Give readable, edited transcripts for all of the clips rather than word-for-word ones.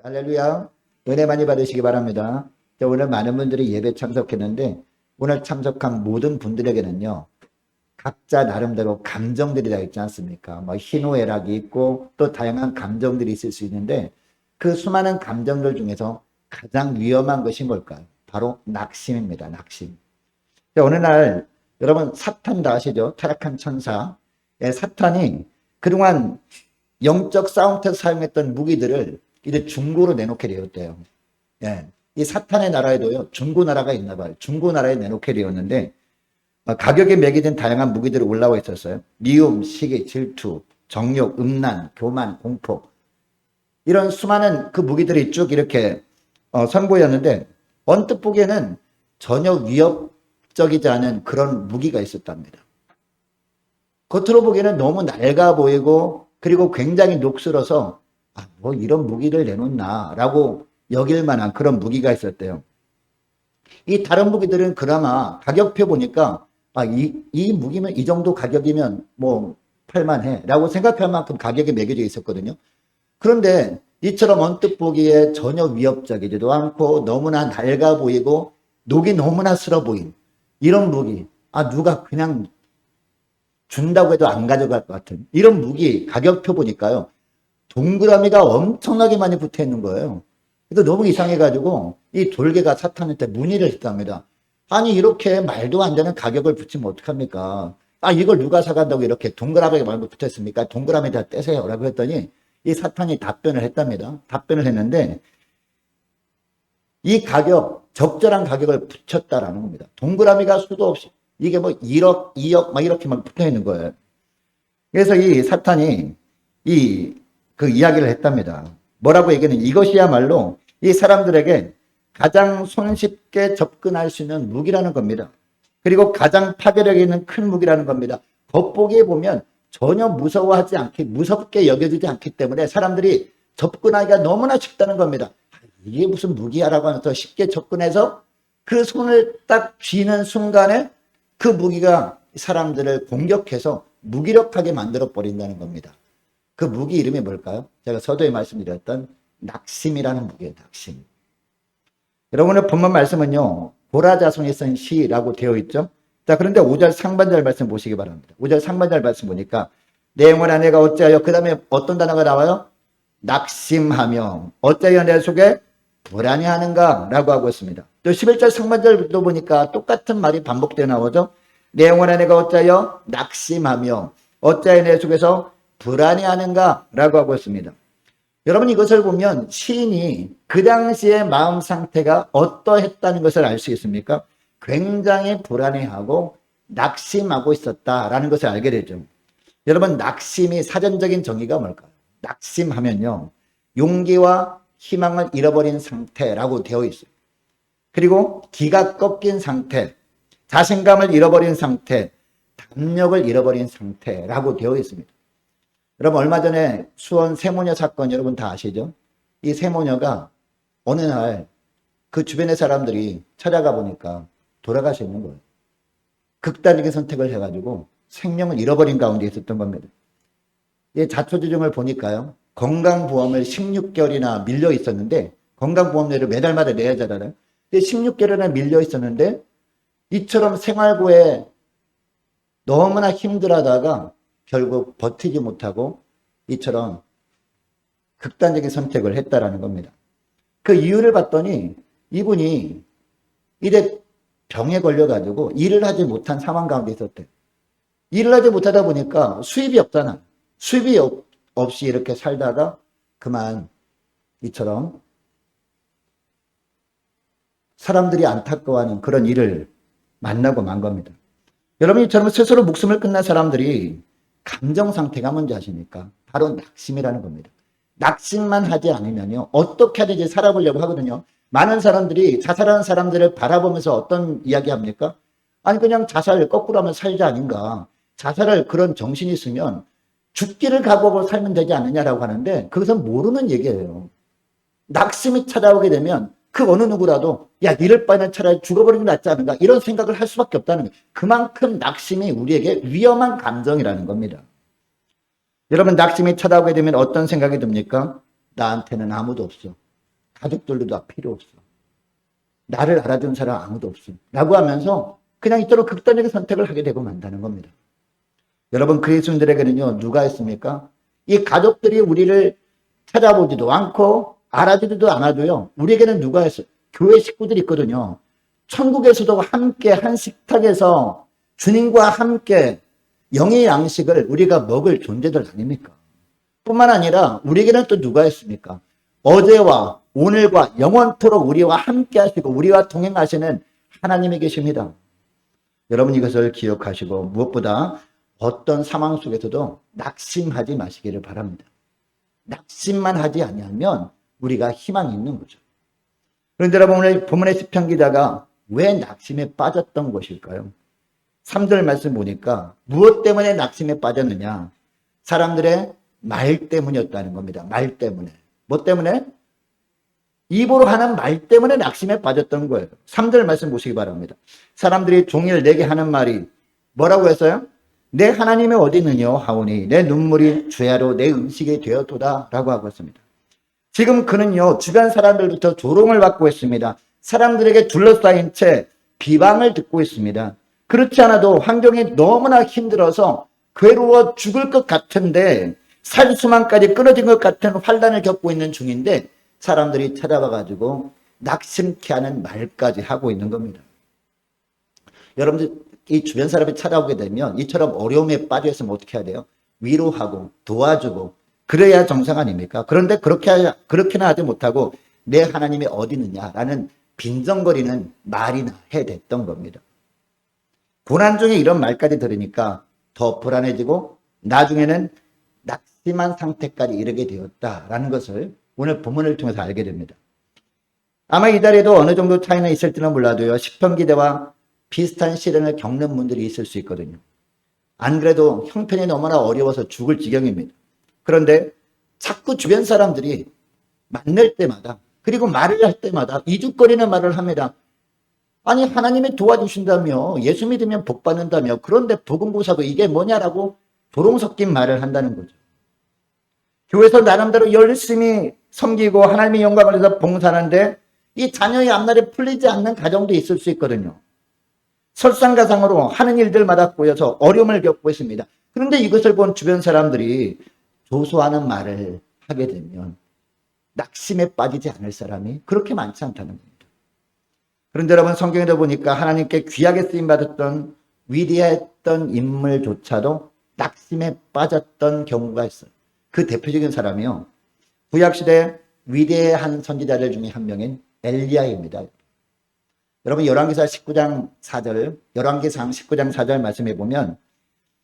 할렐루야. 은혜 많이 받으시기 바랍니다. 오늘 많은 분들이 예배 참석했는데 오늘 참석한 모든 분들에게는요. 각자 나름대로 감정들이 다 있지 않습니까? 뭐 희노애락이 있고 또 다양한 감정들이 있을 수 있는데 그 수많은 감정들 중에서 가장 위험한 것이 뭘까요? 바로 낙심입니다. 낙심. 어느 날 여러분 사탄 다 아시죠? 타락한 천사. 사탄이 그동안 영적 싸움터에서 사용했던 무기들을 이제 중고로 내놓게 되었대요. 예. 이 사탄의 나라에도요, 중고 나라가 있나 봐요. 중고 나라에 내놓게 되었는데, 가격에 매기된 다양한 무기들이 올라와 있었어요. 미움, 시기, 질투, 정욕, 음란, 교만, 공포. 이런 수많은 그 무기들이 쭉 이렇게 선보였는데, 언뜻 보기에는 전혀 위협적이지 않은 그런 무기가 있었답니다. 겉으로 보기에는 너무 낡아 보이고, 그리고 굉장히 녹슬어서 뭐 이런 무기를 내놓나 라고 여길 만한 그런 무기가 있었대요. 이 다른 무기들은 그나마 가격표 보니까 이 무기면 이 정도 가격이면 뭐 팔만해 라고 생각할 만큼 가격이 매겨져 있었거든요. 그런데 이처럼 언뜻 보기에 전혀 위협적이지도 않고 너무나 낡아 보이고 녹이 너무나 슬어 보인 이런 무기, 누가 그냥 준다고 해도 안 가져갈 것 같은 이런 무기 가격표 보니까요. 동그라미가 엄청나게 많이 붙어 있는 거예요. 그래서 너무 이상해가지고 이 돌개가 사탄한테 문의를 했답니다. 아니 이렇게 말도 안 되는 가격을 붙이면 어떡합니까? 이걸 누가 사간다고 이렇게 동그라미가 많이 붙었습니까? 동그라미 다 떼세요 라고 했더니 이 사탄이 답변을 했답니다. 답변을 했는데 이 가격 적절한 가격을 붙였다라는 겁니다. 동그라미가 수도 없이 이게 뭐 1억 2억 막 이렇게 막 붙어 있는 거예요. 그래서 이 사탄이 그 이야기를 했답니다. 뭐라고 얘기는 이것이야말로 이 사람들에게 가장 손쉽게 접근할 수 있는 무기라는 겁니다. 그리고 가장 파괴력 있는 큰 무기라는 겁니다. 겉보기에 보면 전혀 무섭게 여겨지지 않기 때문에 사람들이 접근하기가 너무나 쉽다는 겁니다. 이게 무슨 무기야라고 하면서 쉽게 접근해서 그 손을 딱 쥐는 순간에 그 무기가 사람들을 공격해서 무기력하게 만들어 버린다는 겁니다. 그 무기 이름이 뭘까요? 제가 서두에 말씀드렸던 낙심이라는 무기예요. 낙심. 여러분의 본문 말씀은요. 고라자손이 쓴 시라고 되어 있죠. 자, 그런데 5절 상반절 말씀 보시기 바랍니다. 5절 상반절 말씀 보니까 내 영혼아 내가 어찌하여 그 다음에 어떤 단어가 나와요? 낙심하며 어찌하여 내 속에 불안해하는가 라고 하고 있습니다. 또 11절 상반절도 보니까 똑같은 말이 반복되어 나오죠. 내 영혼아 내가 어찌하여 낙심하며 어찌하여 내 속에서 불안해하는가 라고 하고 있습니다. 여러분 이것을 보면 시인이 그 당시의 마음 상태가 어떠했다는 것을 알 수 있습니까? 굉장히 불안해하고 낙심하고 있었다라는 것을 알게 되죠. 여러분 낙심이 사전적인 정의가 뭘까요? 낙심하면요. 용기와 희망을 잃어버린 상태라고 되어 있어요. 그리고 기가 꺾인 상태, 자신감을 잃어버린 상태, 담력을 잃어버린 상태라고 되어 있습니다. 여러분 얼마 전에 수원 세모녀 사건 여러분 다 아시죠? 이 세모녀가 어느 날 그 주변의 사람들이 찾아가 보니까 돌아가시는 거예요. 극단적인 선택을 해가지고 생명을 잃어버린 가운데 있었던 겁니다. 이 자초지종을 보니까요. 건강보험을 16개월이나 밀려 있었는데 건강보험료를 매달마다 내야 하잖아요. 16개월이나 밀려 있었는데 이처럼 생활고에 너무나 힘들어하다가 결국 버티지 못하고 이처럼 극단적인 선택을 했다라는 겁니다. 그 이유를 봤더니 이분이 이제 병에 걸려가지고 일을 하지 못한 상황 가운데 있었대요. 일을 하지 못하다 보니까 수입이 없잖아. 수입이 없이 이렇게 살다가 그만 이처럼 사람들이 안타까워하는 그런 일을 만나고 만 겁니다. 여러분 이처럼 스스로 목숨을 끊는 사람들이 감정 상태가 뭔지 아십니까? 바로 낙심이라는 겁니다. 낙심만 하지 않으면요. 어떻게 하든지 살아보려고 하거든요. 많은 사람들이 자살하는 사람들을 바라보면서 어떤 이야기 합니까? 그냥 자살 거꾸로 하면 살자 아닌가. 자살을 그런 정신이 있으면 죽기를 각오하고 살면 되지 않느냐라고 하는데 그것은 모르는 얘기예요. 낙심이 찾아오게 되면 그 어느 누구라도 이럴 바에는 차라리 죽어버리는 게 낫지 않은가 이런 생각을 할 수밖에 없다는 거예요. 그만큼 낙심이 우리에게 위험한 감정이라는 겁니다. 여러분 낙심이 찾아오게 되면 어떤 생각이 듭니까? 나한테는 아무도 없어. 가족들도 다 필요 없어. 나를 알아준 사람 아무도 없어. 라고 하면서 그냥 이토록 극단적인 선택을 하게 되고 만다는 겁니다. 여러분, 그리스도인들에게는요, 누가 있습니까? 이 가족들이 우리를 찾아보지도 않고 알아주지도 않아도요, 우리에게는 누가 있어요? 교회 식구들이 있거든요. 천국에서도 함께 한 식탁에서 주님과 함께 영의 양식을 우리가 먹을 존재들 아닙니까? 뿐만 아니라 우리에게는 또 누가 있습니까? 어제와 오늘과 영원토록 우리와 함께 하시고 우리와 동행하시는 하나님이 계십니다. 여러분, 이것을 기억하시고 무엇보다 어떤 상황 속에서도 낙심하지 마시기를 바랍니다. 낙심만 하지 아니하면 우리가 희망이 있는 거죠. 그런데 여러분, 오늘 본문의 시편 기자가 왜 낙심에 빠졌던 것일까요? 3절 말씀 보니까 무엇 때문에 낙심에 빠졌느냐? 사람들의 말 때문이었다는 겁니다. 말 때문에. 뭐 때문에? 입으로 하는 말 때문에 낙심에 빠졌던 거예요. 3절 말씀 보시기 바랍니다. 사람들이 종일 내게 하는 말이 뭐라고 했어요? 내 하나님이 어디 있느냐 하오니 내 눈물이 주야로 내 음식이 되었도다 라고 하고 있습니다. 지금 그는요, 주변 사람들부터 조롱을 받고 있습니다. 사람들에게 둘러싸인 채 비방을 듣고 있습니다. 그렇지 않아도 환경이 너무나 힘들어서 괴로워 죽을 것 같은데 살수만까지 끊어진 것 같은 환난을 겪고 있는 중인데 사람들이 찾아와가지고 낙심케 하는 말까지 하고 있는 겁니다. 여러분들, 이 주변 사람이 찾아오게 되면 이처럼 어려움에 빠져 있으면 어떻게 해야 돼요? 위로하고 도와주고 그래야 정상 아닙니까? 그런데 그렇게나 하지 못하고 내 하나님이 어디 있느냐라는 빈정거리는 말이나 해댔던 겁니다. 고난 중에 이런 말까지 들으니까 더 불안해지고 나중에는 낙심한 상태까지 이르게 되었다라는 것을 오늘 본문을 통해서 알게 됩니다. 아마 이 자리에도 어느 정도 차이는 있을지는 몰라도요, 시편 기대와 비슷한 시련을 겪는 분들이 있을 수 있거든요. 안 그래도 형편이 너무나 어려워서 죽을 지경입니다. 그런데 자꾸 주변 사람들이 만날 때마다 그리고 말을 할 때마다 이죽거리는 말을 합니다. 아니, 하나님이 도와주신다며, 예수 믿으면 복 받는다며, 그런데 복음고사도 이게 뭐냐라고 조롱 섞인 말을 한다는 거죠. 교회에서 나름대로 열심히 섬기고 하나님의 영광을 위해서 봉사하는데 이 자녀의 앞날에 풀리지 않는 가정도 있을 수 있거든요. 설상가상으로 하는 일들마다 꼬여서 어려움을 겪고 있습니다. 그런데 이것을 본 주변 사람들이 조소하는 말을 하게 되면 낙심에 빠지지 않을 사람이 그렇게 많지 않다는 겁니다. 그런데 여러분, 성경에도 보니까 하나님께 귀하게 쓰임받았던 위대했던 인물조차도 낙심에 빠졌던 경우가 있어요. 그 대표적인 사람이요, 구약시대 위대한 선지자들 중에 한 명인 엘리야입니다. 여러분, 열왕기상 19장 4절 말씀해 보면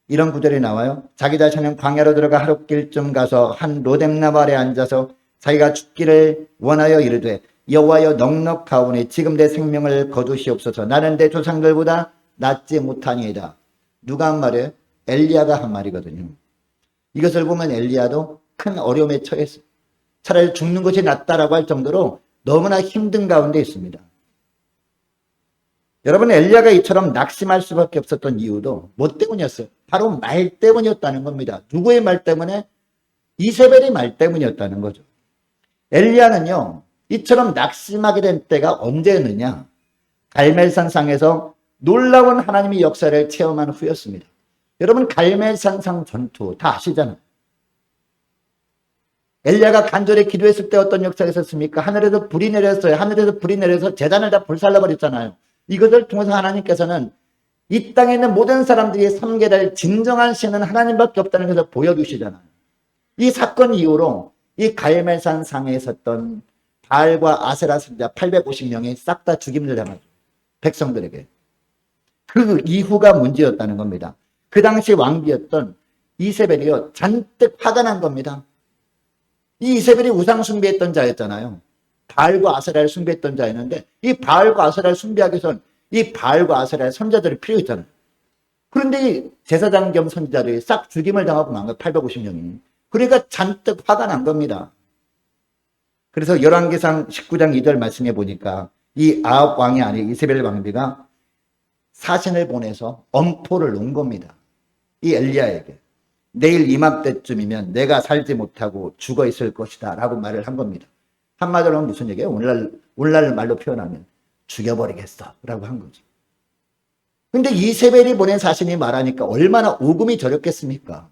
이런 구절이 나와요. 자기 자신은 광야로 들어가 하룻길쯤 가서 한 로뎀나무 아래 앉아서 자기가 죽기를 원하여 이르되 여호와여 넉넉하오니 지금 내 생명을 거두시옵소서. 나는 내 조상들보다 낫지 못하니이다. 누가 한 말이에요? 엘리야가 한 말이거든요. 이것을 보면 엘리야도 큰 어려움에 처했어요. 차라리 죽는 것이 낫다라고 할 정도로 너무나 힘든 가운데 있습니다. 여러분, 엘리야가 이처럼 낙심할 수밖에 없었던 이유도 뭐 때문이었어요? 바로 말 때문이었다는 겁니다. 누구의 말 때문에? 이세벨의 말 때문이었다는 거죠. 엘리야는요, 이처럼 낙심하게 된 때가 언제였느냐? 갈멜산상에서 놀라운 하나님의 역사를 체험한 후였습니다. 여러분, 갈멜산상 전투 다 아시잖아요. 엘리야가 간절히 기도했을 때 어떤 역사가 있었습니까? 하늘에서 불이 내렸어요. 하늘에서 불이 내려서 제단을 다 불살라버렸잖아요. 이것을 통해서 하나님께서는 이 땅에 있는 모든 사람들이 섬겨야 될 진정한 신은 하나님밖에 없다는 것을 보여주시잖아요. 이 사건 이후로 이 갈멜산 상에 섰던 바알과 아세라 선지자 850명이 싹 다 죽임을 당하죠. 백성들에게. 그 이후가 문제였다는 겁니다. 그 당시 왕비였던 이세벨이요, 잔뜩 화가 난 겁니다. 이 이세벨이 우상 숭배했던 자였잖아요. 바알과 아세라를 숭배했던 자였는데 이 바알과 아세라를 숭배하기 위해서는 이 바알과 아세라의 선자들이 필요 있잖아요. 그런데 이 제사장 겸 선지자들이 싹 죽임을 당하고 만 거예요. 850명이. 그러니까 잔뜩 화가 난 겁니다. 그래서 열왕기상 19장 2절 말씀해 보니까 이 아합 왕이 아닌 이세벨 왕비가 사신을 보내서 엄포를 놓은 겁니다. 이 엘리야에게. 내일 이맘때쯤이면 내가 살지 못하고 죽어 있을 것이다 라고 말을 한 겁니다. 한마디로 하면 무슨 얘기예요? 오늘날 말로 표현하면 죽여버리겠어 라고 한 거죠. 근데 이세벨이 보낸 사신이 말하니까 얼마나 오금이 저렸겠습니까?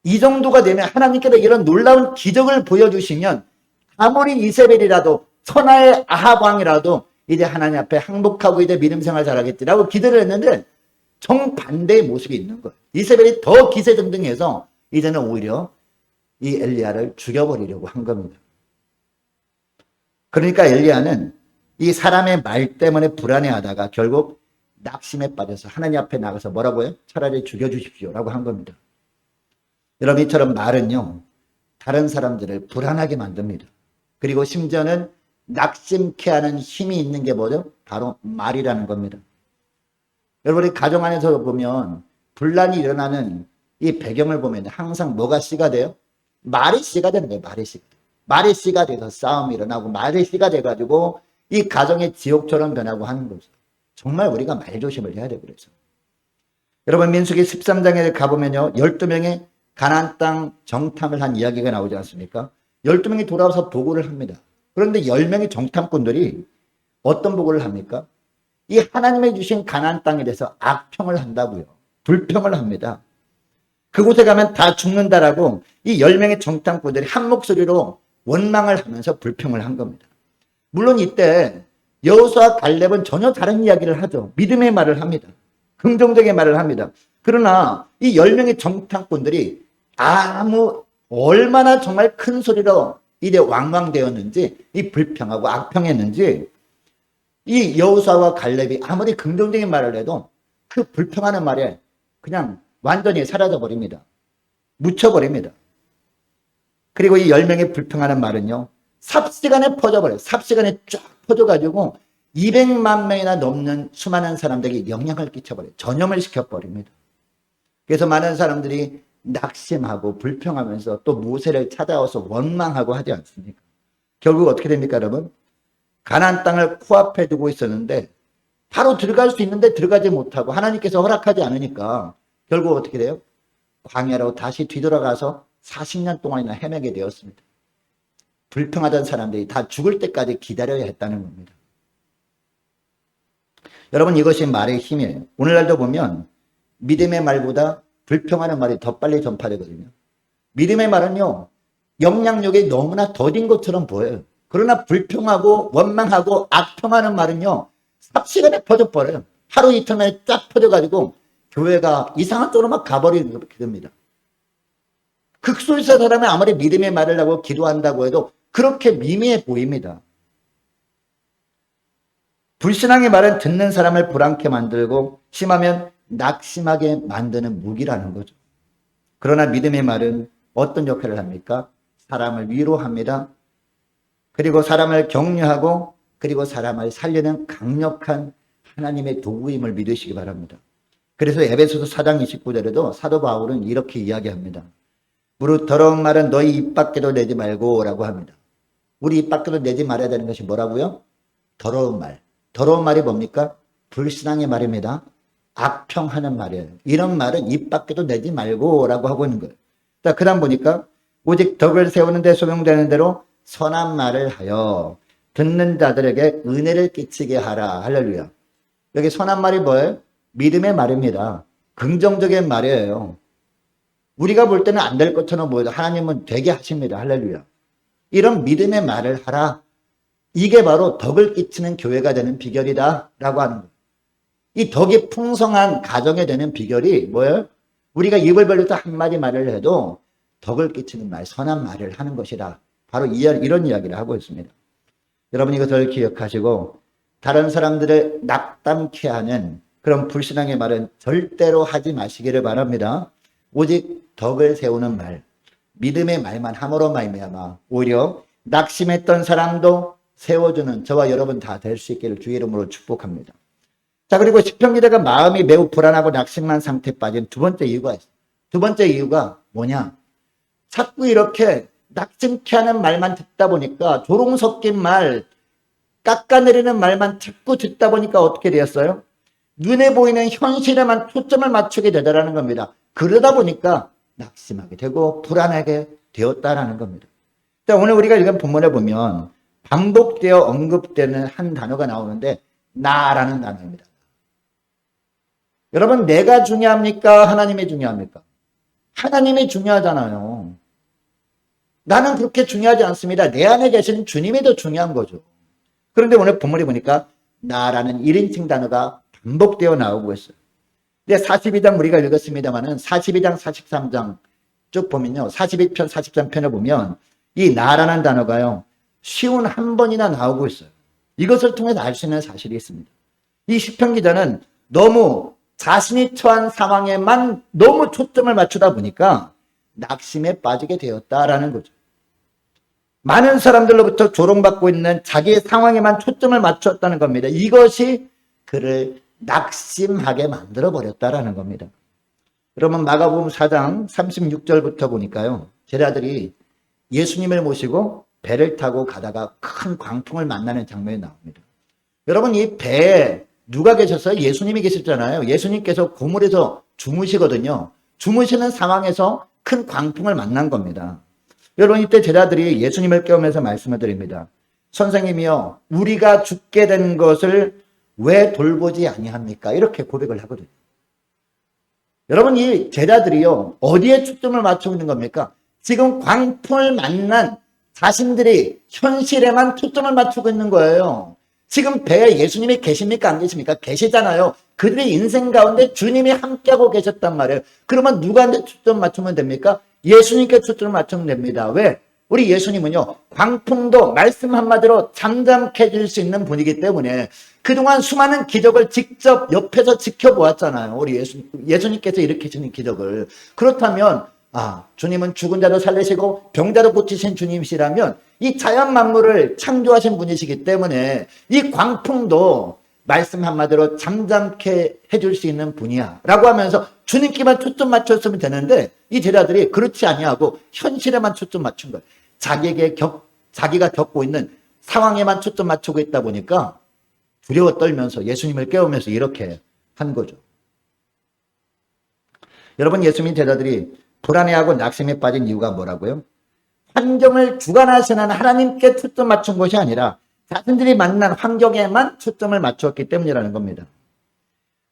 이 정도가 되면 하나님께서 이런 놀라운 기적을 보여주시면 아무리 이세벨이라도 선하의 아합 왕이라도 이제 하나님 앞에 항복하고 이제 믿음 생활 잘하겠지라고 기도를 했는데 정반대의 모습이 있는 거예요. 이세벨이 더 기세등등해서 이제는 오히려 이 엘리야를 죽여버리려고 한 겁니다. 그러니까 엘리야는 이 사람의 말 때문에 불안해하다가 결국 낙심에 빠져서 하나님 앞에 나가서 뭐라고요? 차라리 죽여주십시오라고 한 겁니다. 여러분, 이처럼 말은요, 다른 사람들을 불안하게 만듭니다. 그리고 심지어는 낙심케 하는 힘이 있는 게 뭐죠? 바로 말이라는 겁니다. 여러분이 가정 안에서 보면 분란이 일어나는 이 배경을 보면 항상 뭐가 씨가 돼요? 말이 씨가 되는 거예요. 말이 씨가 돼서 싸움이 일어나고 말이 씨가 돼가지고 이 가정의 지옥처럼 변하고 하는 거죠. 정말 우리가 말조심을 해야 돼요. 그래서 여러분, 민수기 13장에 가보면요, 12명의 가나안 땅 정탐을 한 이야기가 나오지 않습니까? 12명이 돌아와서 보고를 합니다. 그런데 10명의 정탐꾼들이 어떤 보고를 합니까? 이 하나님이 주신 가나안 땅에 대해서 악평을 한다고요. 불평을 합니다. 그곳에 가면 다 죽는다라고 이 10명의 정탐꾼들이 한 목소리로 원망을 하면서 불평을 한 겁니다. 물론 이때 여호수아 갈렙은 전혀 다른 이야기를 하죠. 믿음의 말을 합니다. 긍정적인 말을 합니다. 그러나 이 10명의 정탐꾼들이 얼마나 정말 큰 소리로 이제 왕왕되었는지, 이 불평하고 악평했는지, 이 여호수아와 갈렙이 아무리 긍정적인 말을 해도 그 불평하는 말에 그냥 완전히 사라져 버립니다. 묻혀버립니다. 그리고 이 10명이 불평하는 말은요, 삽시간에 퍼져버려요. 삽시간에 쫙 퍼져가지고 200만 명이나 넘는 수많은 사람들에게 영향을 끼쳐버려요. 전염을 시켜버립니다. 그래서 많은 사람들이 낙심하고 불평하면서 또 모세를 찾아와서 원망하고 하지 않습니까? 결국 어떻게 됩니까, 여러분? 가나안 땅을 코앞에 두고 있었는데 바로 들어갈 수 있는데 들어가지 못하고 하나님께서 허락하지 않으니까 결국 어떻게 돼요? 광야로 다시 뒤돌아가서 40년 동안이나 헤매게 되었습니다. 불평하던 사람들이 다 죽을 때까지 기다려야 했다는 겁니다. 여러분, 이것이 말의 힘이에요. 오늘날도 보면 믿음의 말보다 불평하는 말이 더 빨리 전파되거든요. 믿음의 말은요, 영향력이 너무나 더딘 것처럼 보여요. 그러나 불평하고 원망하고 악평하는 말은요, 삽시간에 퍼져버려요. 하루 이틀 만에 쫙 퍼져가지고 교회가 이상한 쪽으로 막 가버리는 그렇게 됩니다. 극소수의 사람이 아무리 믿음의 말을 하고 기도한다고 해도 그렇게 미미해 보입니다. 불신앙의 말은 듣는 사람을 불안케 만들고 심하면 낙심하게 만드는 무기라는 거죠. 그러나 믿음의 말은 어떤 역할을 합니까? 사람을 위로합니다. 그리고 사람을 격려하고 그리고 사람을 살리는 강력한 하나님의 도구임을 믿으시기 바랍니다. 그래서 에베소서 4장 29절에도 사도 바울은 이렇게 이야기합니다. 무릇 더러운 말은 너희 입 밖에도 내지 말고 라고 합니다. 우리 입 밖에도 내지 말아야 되는 것이 뭐라고요? 더러운 말. 더러운 말이 뭡니까? 불신앙의 말입니다. 악평하는 말이에요. 이런 말은 입 밖에도 내지 말고 라고 하고 있는 거예요. 자, 그 다음 보니까 오직 덕을 세우는 데 소명되는 대로 선한 말을 하여 듣는 자들에게 은혜를 끼치게 하라. 할렐루야. 여기 선한 말이 뭐예요? 믿음의 말입니다. 긍정적인 말이에요. 우리가 볼 때는 안 될 것처럼 보여도 하나님은 되게 하십니다. 할렐루야. 이런 믿음의 말을 하라. 이게 바로 덕을 끼치는 교회가 되는 비결이다 라고 하는 거예요. 이 덕이 풍성한 가정에 되는 비결이 뭐예요? 우리가 입을 벌려서 한마디 말을 해도 덕을 끼치는 말, 선한 말을 하는 것이다. 바로 이런 이야기를 하고 있습니다. 여러분, 이것을 기억하시고 다른 사람들을 낙담케 하는 그런 불신앙의 말은 절대로 하지 마시기를 바랍니다. 오직 덕을 세우는 말, 믿음의 말만 함으로 말미암아 오히려 낙심했던 사람도 세워주는 저와 여러분 다 될 수 있기를 주의 이름으로 축복합니다. 자, 그리고 시편 기자가 마음이 매우 불안하고 낙심한 상태에 빠진 두 번째 이유가 있어요. 두 번째 이유가 뭐냐? 자꾸 이렇게 낙심케 하는 말만 듣다 보니까 조롱 섞인 말, 깎아내리는 말만 자꾸 듣다 보니까 어떻게 되었어요? 눈에 보이는 현실에만 초점을 맞추게 되더라는 겁니다. 그러다 보니까 낙심하게 되고 불안하게 되었다라는 겁니다. 자, 오늘 우리가 읽은 본문을 보면 반복되어 언급되는 한 단어가 나오는데 나라는 단어입니다. 여러분, 내가 중요합니까? 하나님이 중요합니까? 하나님이 중요하잖아요. 나는 그렇게 중요하지 않습니다. 내 안에 계신 주님이 더 중요한 거죠. 그런데 오늘 본문에 보니까 나라는 1인칭 단어가 반복되어 나오고 있어요. 근데 42장 우리가 읽었습니다만은 42장, 43장 쭉 보면요. 42편, 43편을 보면 이 나라는 단어가요. 쉬운 한 번이나 나오고 있어요. 이것을 통해서 알 수 있는 사실이 있습니다. 이 시편 기자는 너무 자신이 처한 상황에만 너무 초점을 맞추다 보니까 낙심에 빠지게 되었다라는 거죠. 많은 사람들로부터 조롱받고 있는 자기의 상황에만 초점을 맞췄다는 겁니다. 이것이 그를 낙심하게 만들어 버렸다라는 겁니다. 여러분, 마가복음 4장 36절부터 보니까요. 제자들이 예수님을 모시고 배를 타고 가다가 큰 광풍을 만나는 장면이 나옵니다. 여러분, 이 배에 누가 계셨어요? 예수님이 계셨잖아요. 예수님께서 고물에서 주무시거든요. 주무시는 상황에서 큰 광풍을 만난 겁니다. 여러분, 이때 제자들이 예수님을 깨우면서 말씀을 드립니다. 선생님이요, 우리가 죽게 된 것을 왜 돌보지 아니합니까? 이렇게 고백을 하거든요. 여러분, 이 제자들이요, 어디에 초점을 맞추고 있는 겁니까? 지금 광풍을 만난 자신들이 현실에만 초점을 맞추고 있는 거예요. 지금 배에 예수님이 계십니까? 안 계십니까? 계시잖아요. 그들의 인생 가운데 주님이 함께하고 계셨단 말이에요. 그러면 누구한테 초점 맞추면 됩니까? 예수님께 초점을 맞추면 됩니다. 왜? 우리 예수님은요, 광풍도 말씀 한마디로 잠잠케 해줄 수 있는 분이기 때문에 그동안 수많은 기적을 직접 옆에서 지켜보았잖아요. 우리 예수님께서 일으키시는 기적을. 그렇다면 주님은 죽은 자도 살리시고 병자도 고치신 주님이시라면 이 자연 만물을 창조하신 분이시기 때문에 이 광풍도 말씀 한마디로 잠잠케 해줄 수 있는 분이야 라고 하면서 주님께만 초점 맞췄으면 되는데 이 제자들이 그렇지 아니하고 현실에만 초점 맞춘 거예요. 자기가 겪고 있는 상황에만 초점 맞추고 있다 보니까 두려워 떨면서 예수님을 깨우면서 이렇게 한 거죠. 여러분, 예수님 제자들이 불안해하고 낙심에 빠진 이유가 뭐라고요? 환경을 주관하시는 하나님께 초점 맞춘 것이 아니라 자신들이 만난 환경에만 초점을 맞추었기 때문이라는 겁니다.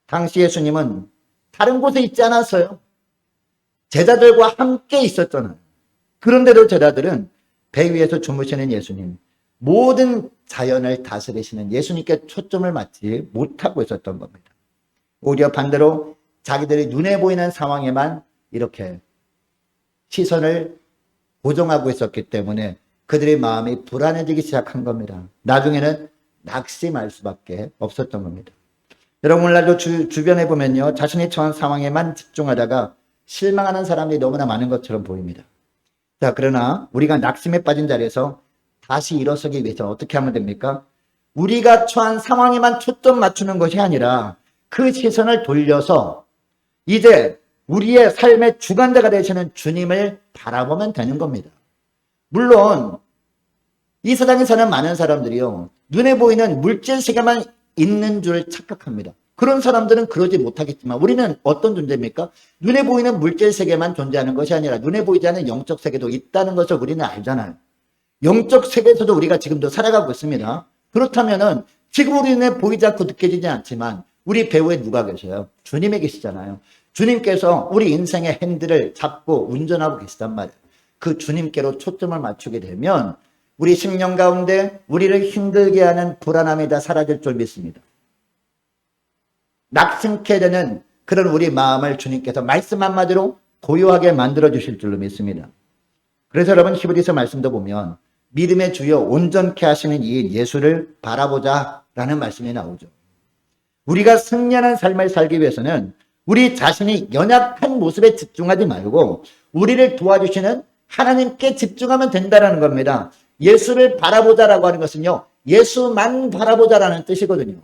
당시 예수님은 다른 곳에 있지 않았어요. 제자들과 함께 있었잖아요. 그런데도 제자들은 배 위에서 주무시는 예수님, 모든 자연을 다스리시는 예수님께 초점을 맞지 못하고 있었던 겁니다. 오히려 반대로 자기들이 눈에 보이는 상황에만 이렇게 시선을 고정하고 있었기 때문에 그들의 마음이 불안해지기 시작한 겁니다. 나중에는 낙심할 수밖에 없었던 겁니다. 여러분, 오늘날도 주변에 보면요, 자신이 처한 상황에만 집중하다가 실망하는 사람들이 너무나 많은 것처럼 보입니다. 자, 그러나 우리가 낙심에 빠진 자리에서 다시 일어서기 위해서 어떻게 하면 됩니까? 우리가 처한 상황에만 초점 맞추는 것이 아니라 그 시선을 돌려서 이제 우리의 삶의 주관자가 되시는 주님을 바라보면 되는 겁니다. 물론 이 세상에 사는 많은 사람들이요, 눈에 보이는 물질 세계만 있는 줄 착각합니다. 그런 사람들은 그러지 못하겠지만 우리는 어떤 존재입니까? 눈에 보이는 물질 세계만 존재하는 것이 아니라 눈에 보이지 않는 영적 세계도 있다는 것을 우리는 알잖아요. 영적 세계에서도 우리가 지금도 살아가고 있습니다. 그렇다면은 지금 우리는 보이지 않고 느껴지지 않지만 우리 배후에 누가 계셔요? 주님이 계시잖아요. 주님께서 우리 인생의 핸들을 잡고 운전하고 계시단 말이에요. 그 주님께로 초점을 맞추게 되면 우리 심령 가운데 우리를 힘들게 하는 불안함이 다 사라질 줄 믿습니다. 낙심케 되는 그런 우리 마음을 주님께서 말씀 한마디로 고요하게 만들어 주실 줄로 믿습니다. 그래서 여러분, 히브리서 말씀도 보면 믿음의 주요 온전케 하시는 이 예수를 바라보자 라는 말씀이 나오죠. 우리가 승리하는 삶을 살기 위해서는 우리 자신이 연약한 모습에 집중하지 말고 우리를 도와주시는 하나님께 집중하면 된다는 겁니다. 예수를 바라보자라고 하는 것은요, 예수만 바라보자라는 뜻이거든요.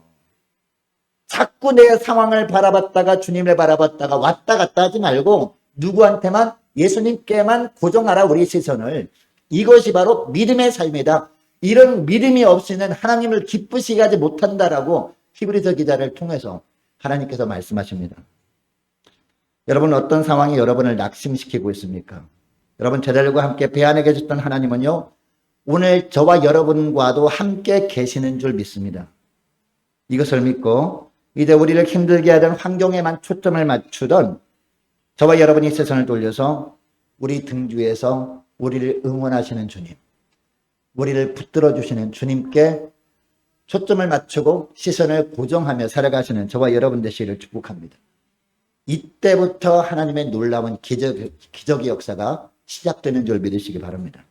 자꾸 내 상황을 바라봤다가 주님을 바라봤다가 왔다 갔다 하지 말고 누구한테만, 예수님께만 고정하라 우리 시선을. 이것이 바로 믿음의 삶이다. 이런 믿음이 없이는 하나님을 기쁘시게 하지 못한다라고 히브리서 기자를 통해서 하나님께서 말씀하십니다. 여러분, 어떤 상황이 여러분을 낙심시키고 있습니까? 여러분, 제자들과 함께 배 안에 계셨던 하나님은요, 오늘 저와 여러분과도 함께 계시는 줄 믿습니다. 이것을 믿고 이제 우리를 힘들게 하던 환경에만 초점을 맞추던 저와 여러분이 시선을 돌려서 우리 등주에서 우리를 응원하시는 주님, 우리를 붙들어 주시는 주님께 초점을 맞추고 시선을 고정하며 살아가시는 저와 여러분 되시기를 축복합니다. 이때부터 하나님의 놀라운 기적의 역사가 시작되는 줄 믿으시기 바랍니다.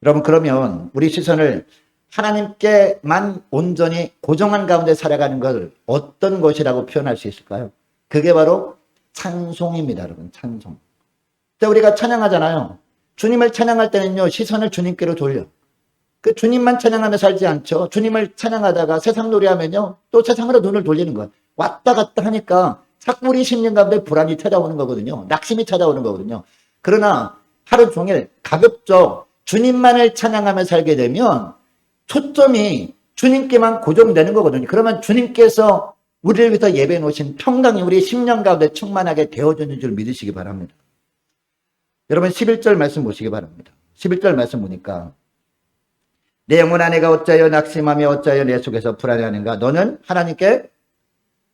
여러분, 그러면 우리 시선을 하나님께만 온전히 고정한 가운데 살아가는 걸 어떤 것이라고 표현할 수 있을까요? 그게 바로 찬송입니다, 여러분. 찬송. 우리가 찬양하잖아요. 주님을 찬양할 때는요, 시선을 주님께로 돌려. 그 주님만 찬양하며 살지 않죠. 주님을 찬양하다가 세상 노래하면요, 또 세상으로 눈을 돌리는 거예요. 왔다 갔다 하니까 자꾸 우리 심령 가운데 불안이 찾아오는 거거든요. 낙심이 찾아오는 거거든요. 그러나 하루 종일 가급적 주님만을 찬양하며 살게 되면 초점이 주님께만 고정되는 거거든요. 그러면 주님께서 우리를 위해서 예배해 놓으신 평강이 우리 심령 가운데 충만하게 되어주는 줄 믿으시기 바랍니다. 여러분, 11절 말씀 보시기 바랍니다. 11절 말씀 보니까 내 영혼아 내가 어찌하여 낙심하며 어찌하여 내 속에서 불안해하는가. 너는 하나님께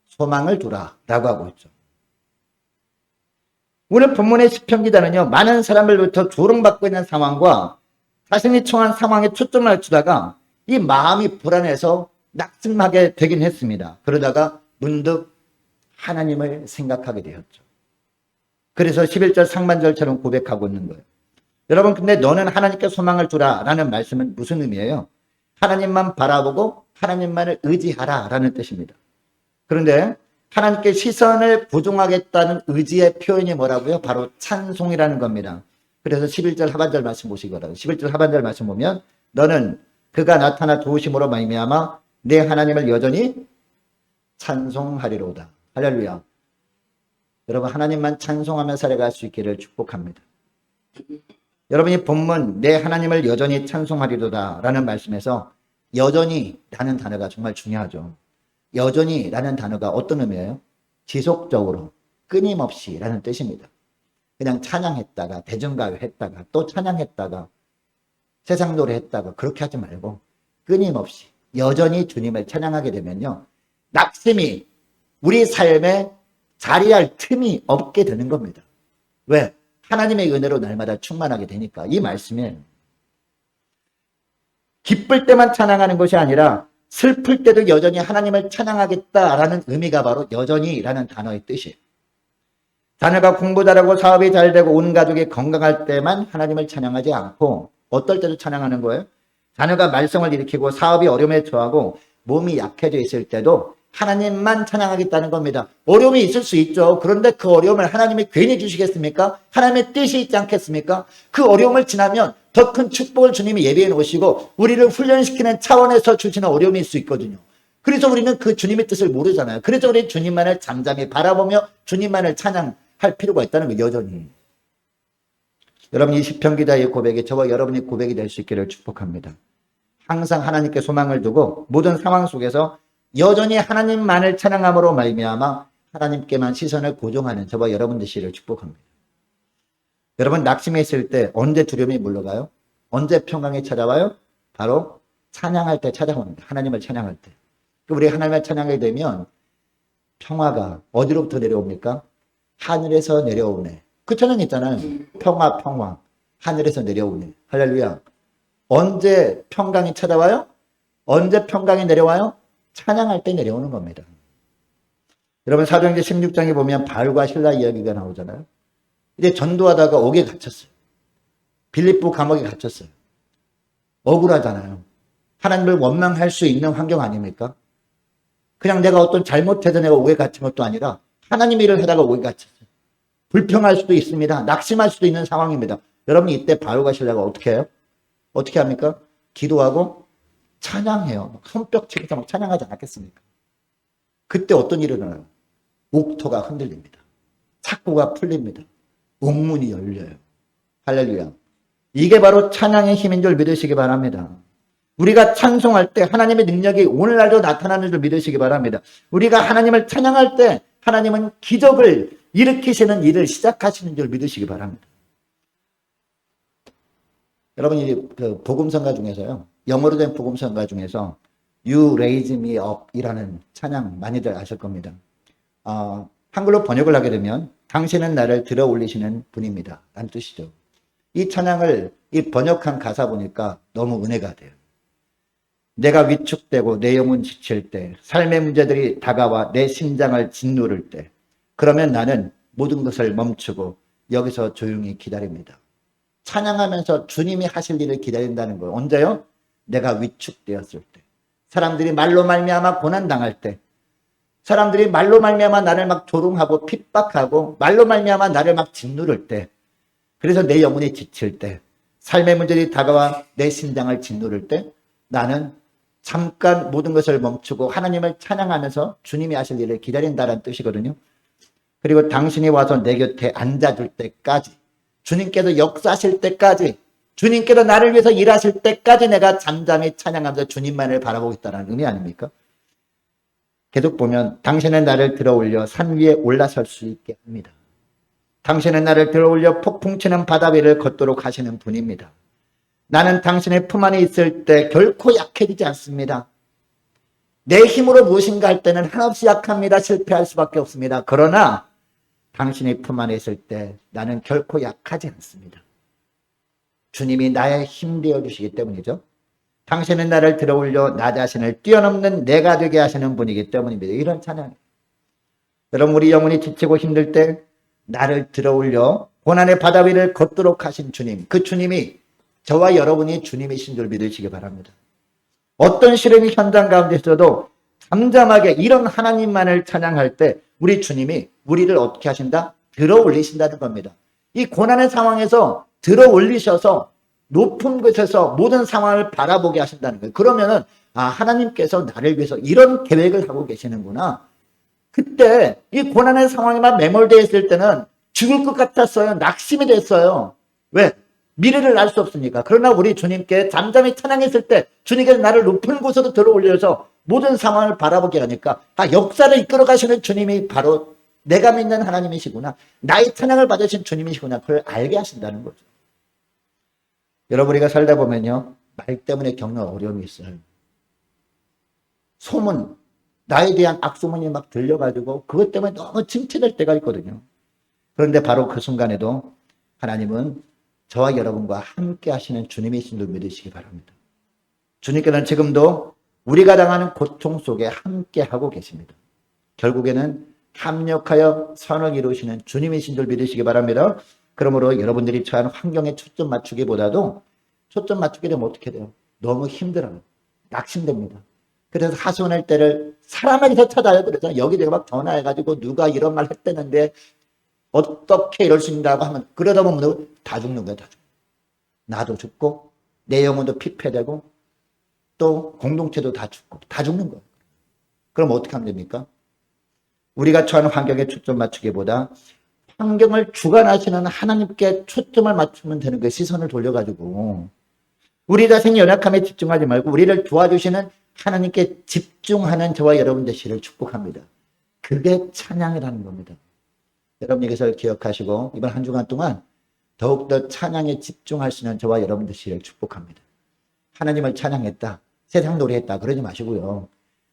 소망을 두라 라고 하고 있죠. 오늘 본문의 시편 기자는요, 많은 사람들부터 조롱받고 있는 상황과 자신이 처한 상황에 초점을 맞추다가 이 마음이 불안해서 낙심하게 되긴 했습니다. 그러다가 문득 하나님을 생각하게 되었죠. 그래서 11절 상반절처럼 고백하고 있는 거예요. 여러분, 근데 너는 하나님께 소망을 두라 라는 말씀은 무슨 의미예요? 하나님만 바라보고 하나님만을 의지하라 라는 뜻입니다. 그런데 하나님께 시선을 고정하겠다는 의지의 표현이 뭐라고요? 바로 찬송이라는 겁니다. 그래서 11절 하반절 말씀 보시기 바랍니다. 11절 하반절 말씀 보면 너는 그가 나타나 도우심으로 말미암아 내 하나님을 여전히 찬송하리로다. 할렐루야. 여러분, 하나님만 찬송하며 살아갈 수 있기를 축복합니다. 여러분이 본문 내 하나님을 여전히 찬송하리로다 라는 말씀에서 여전히 라는 단어가 정말 중요하죠. 여전히 라는 단어가 어떤 의미예요? 지속적으로, 끊임없이 라는 뜻입니다. 그냥 찬양했다가 대중가요 했다가 또 찬양했다가 세상 노래 했다가 그렇게 하지 말고 끊임없이 여전히 주님을 찬양하게 되면요, 낙심이 우리 삶에 자리할 틈이 없게 되는 겁니다. 왜? 하나님의 은혜로 날마다 충만하게 되니까. 이 말씀에 기쁠 때만 찬양하는 것이 아니라 슬플 때도 여전히 하나님을 찬양하겠다라는 의미가 바로 여전히라는 단어의 뜻이에요. 자녀가 공부 잘하고 사업이 잘 되고 온 가족이 건강할 때만 하나님을 찬양하지 않고 어떨 때도 찬양하는 거예요? 자녀가 말썽을 일으키고 사업이 어려움에 처하고 몸이 약해져 있을 때도 하나님만 찬양하겠다는 겁니다. 어려움이 있을 수 있죠. 그런데 그 어려움을 하나님이 괜히 주시겠습니까? 하나님의 뜻이 있지 않겠습니까? 그 어려움을 지나면 더 큰 축복을 주님이 예비해 놓으시고 우리를 훈련시키는 차원에서 주시는 어려움이 있을 수 있거든요. 그래서 우리는 그 주님의 뜻을 모르잖아요. 그래서 우리 주님만을 잠잠히 바라보며 주님만을 찬양할 필요가 있다는 거예요. 여전히. 여러분, 이 시편 기자의 고백이 저와 여러분의 고백이 될 수 있기를 축복합니다. 항상 하나님께 소망을 두고 모든 상황 속에서 여전히 하나님만을 찬양함으로 말미암아 하나님께만 시선을 고정하는 저와 여러분 되시기를 축복합니다. 여러분, 낙심해 있을 때 언제 두려움이 물러가요? 언제 평강이 찾아와요? 바로 찬양할 때 찾아옵니다. 하나님을 찬양할 때. 우리 하나님을 찬양하게 되면 평화가 어디로부터 내려옵니까? 하늘에서 내려오네. 그 찬양 있잖아요. 평화, 평화. 하늘에서 내려오네. 할렐루야. 언제 평강이 찾아와요? 언제 평강이 내려와요? 찬양할 때 내려오는 겁니다. 여러분, 사도행전 16장에 보면 바울과 실라 이야기가 나오잖아요. 이제 전도하다가 옥에 갇혔어요. 빌립보 감옥에 갇혔어요. 억울하잖아요. 하나님을 원망할 수 있는 환경 아닙니까? 그냥 내가 어떤 잘못해서 내가 옥에 갇힌 것도 아니라 하나님 일을 하다가 옥에 갇혔어요. 불평할 수도 있습니다. 낙심할 수도 있는 상황입니다. 여러분, 이때 바울과 실라가 어떻게 해요? 어떻게 합니까? 기도하고 찬양해요. 손뼉치기서 막 찬양하지 않겠습니까? 그때 어떤 일이 일어나요? 옥토가 흔들립니다. 착고가 풀립니다. 옥문이 열려요. 할렐루야. 이게 바로 찬양의 힘인 줄 믿으시기 바랍니다. 우리가 찬송할 때 하나님의 능력이 오늘날도 나타나는 줄 믿으시기 바랍니다. 우리가 하나님을 찬양할 때 하나님은 기적을 일으키시는 일을 시작하시는 줄 믿으시기 바랍니다. 여러분이 그 복음성가 중에서요, 영어로 된 복음성가 중에서 You Raise Me Up 이라는 찬양 많이들 아실 겁니다. 한글로 번역을 하게 되면 당신은 나를 들어 올리시는 분입니다 라는 뜻이죠. 이 찬양을 이 번역한 가사 보니까 너무 은혜가 돼요. 내가 위축되고 내 영혼 지칠 때, 삶의 문제들이 다가와 내 심장을 짓누를 때, 그러면 나는 모든 것을 멈추고 여기서 조용히 기다립니다. 찬양하면서 주님이 하실 일을 기다린다는 거예요. 언제요? 내가 위축되었을 때, 사람들이 말로 말미암아 고난당할 때, 사람들이 말로 말미암아 나를 막 조롱하고 핍박하고 말로 말미암아 나를 막 짓누를 때, 그래서 내 영혼이 지칠 때, 삶의 문제들이 다가와 내 심장을 짓누를 때, 나는 잠깐 모든 것을 멈추고 하나님을 찬양하면서 주님이 하실 일을 기다린다는 뜻이거든요. 그리고 당신이 와서 내 곁에 앉아줄 때까지, 주님께서 역사하실 때까지, 주님께서 나를 위해서 일하실 때까지 내가 잠잠히 찬양하면서 주님만을 바라보겠다는 의미 아닙니까? 계속 보면 당신은 나를 들어 올려 산 위에 올라설 수 있게 합니다. 당신은 나를 들어 올려 폭풍 치는 바다 위를 걷도록 하시는 분입니다. 나는 당신의 품 안에 있을 때 결코 약해지지 않습니다. 내 힘으로 무엇인가 할 때는 한없이 약합니다. 실패할 수밖에 없습니다. 그러나 당신의 품 안에 있을 때 나는 결코 약하지 않습니다. 주님이 나의 힘 되어 주시기 때문이죠. 당신은 나를 들어 올려 나 자신을 뛰어넘는 내가 되게 하시는 분이기 때문입니다. 이런 찬양. 여러분, 우리 영혼이 지치고 힘들 때 나를 들어 올려 고난의 바다 위를 걷도록 하신 주님, 그 주님이 저와 여러분이 주님이신 줄 믿으시기 바랍니다. 어떤 시련이 현장 가운데 있어도 잠잠하게 이런 하나님만을 찬양할 때 우리 주님이 우리를 어떻게 하신다? 들어 올리신다는 겁니다. 이 고난의 상황에서 들어 올리셔서 높은 곳에서 모든 상황을 바라보게 하신다는 거예요. 그러면은 하나님께서 나를 위해서 이런 계획을 하고 계시는구나. 그때 이 고난의 상황에만 매몰되어 있을 때는 죽을 것 같았어요. 낙심이 됐어요. 왜? 미래를 알 수 없으니까. 그러나 우리 주님께 잠잠히 찬양했을 때 주님께서 나를 높은 곳으로 들어 올려서 모든 상황을 바라보게 하니까 역사를 이끌어 가시는 주님이 바로 내가 믿는 하나님이시구나. 나의 찬양을 받으신 주님이시구나. 그걸 알게 하신다는 거죠. 여러분, 우리가 살다 보면요, 말 때문에 겪는 어려움이 있어요. 소문, 나에 대한 악소문이 막 들려가지고 그것 때문에 너무 침체될 때가 있거든요. 그런데 바로 그 순간에도 하나님은 저와 여러분과 함께 하시는 주님이신 줄 믿으시기 바랍니다. 주님께서는 지금도 우리가 당하는 고통 속에 함께 하고 계십니다. 결국에는 합력하여 선을 이루시는 주님이신 줄 믿으시기 바랍니다. 그러므로 여러분들이 처한 환경에 초점 맞추기보다도 초점 맞추게 되면 어떻게 돼요? 너무 힘들어요. 낙심됩니다. 그래서 하소연할 때를 사람에게서 찾아요. 그래서 여기저기 막 전화해가지고 누가 이런 말 했다는데 어떻게 이럴 수 있다고 하면 그러다 보면 다 죽는 거예요. 다 죽는 거예요. 나도 죽고 내 영혼도 피폐되고 또 공동체도 다 죽고 다 죽는 거예요. 그럼 어떻게 하면 됩니까? 우리가 처한 환경에 초점 맞추기보다 환경을 주관하시는 하나님께 초점을 맞추면 되는 거예요. 시선을 돌려가지고 우리 자신의 연약함에 집중하지 말고 우리를 도와주시는 하나님께 집중하는 저와 여러분 되시기를 축복합니다. 그게 찬양이라는 겁니다. 여러분 이것을 기억하시고 이번 한 주간 동안 더욱더 찬양에 집중하시는 저와 여러분 되시기를 축복합니다. 하나님을 찬양했다, 세상 노래했다 그러지 마시고요.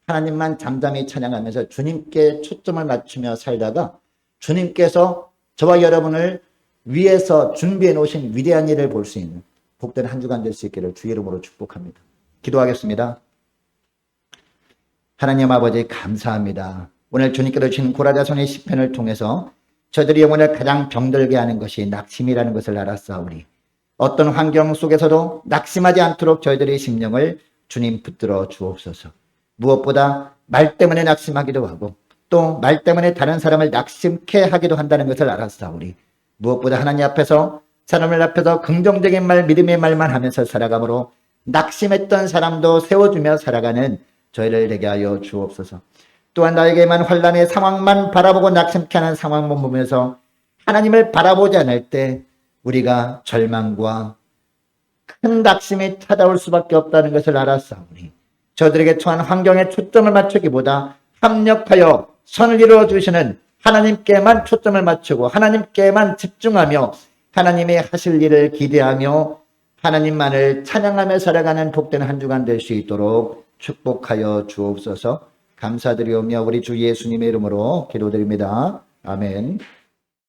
하나님만 잠잠히 찬양하면서 주님께 초점을 맞추며 살다가 주님께서 저와 여러분을 위해서 준비해 놓으신 위대한 일을 볼 수 있는 복된 한 주간 될 수 있기를 주의 이름으로 축복합니다. 기도하겠습니다. 하나님 아버지 감사합니다. 오늘 주님께서 주신 고라자손의 시편을 통해서 저들의 영혼을 가장 병들게 하는 것이 낙심이라는 것을 알았사오니 어떤 환경 속에서도 낙심하지 않도록 저희들의 심령을 주님 붙들어 주옵소서. 무엇보다 말 때문에 낙심하기도 하고 또 말 때문에 다른 사람을 낙심케 하기도 한다는 것을 알았사오니 무엇보다 하나님 앞에서 사람을 앞에서 긍정적인 말, 믿음의 말만 하면서 살아가므로 낙심했던 사람도 세워주며 살아가는 저희를 되게 하여 주옵소서. 또한 나에게만 환난의 상황만 바라보고 낙심케 하는 상황만 보면서 하나님을 바라보지 않을 때 우리가 절망과 큰 낙심이 찾아올 수밖에 없다는 것을 알았사오니 저들에게 처한 환경에 초점을 맞추기보다 합력하여 선을 이루어 주시는 하나님께만 초점을 맞추고 하나님께만 집중하며 하나님이 하실 일을 기대하며 하나님만을 찬양하며 살아가는 복된 한 주간 될 수 있도록 축복하여 주옵소서. 감사드리오며 우리 주 예수님의 이름으로 기도드립니다. 아멘.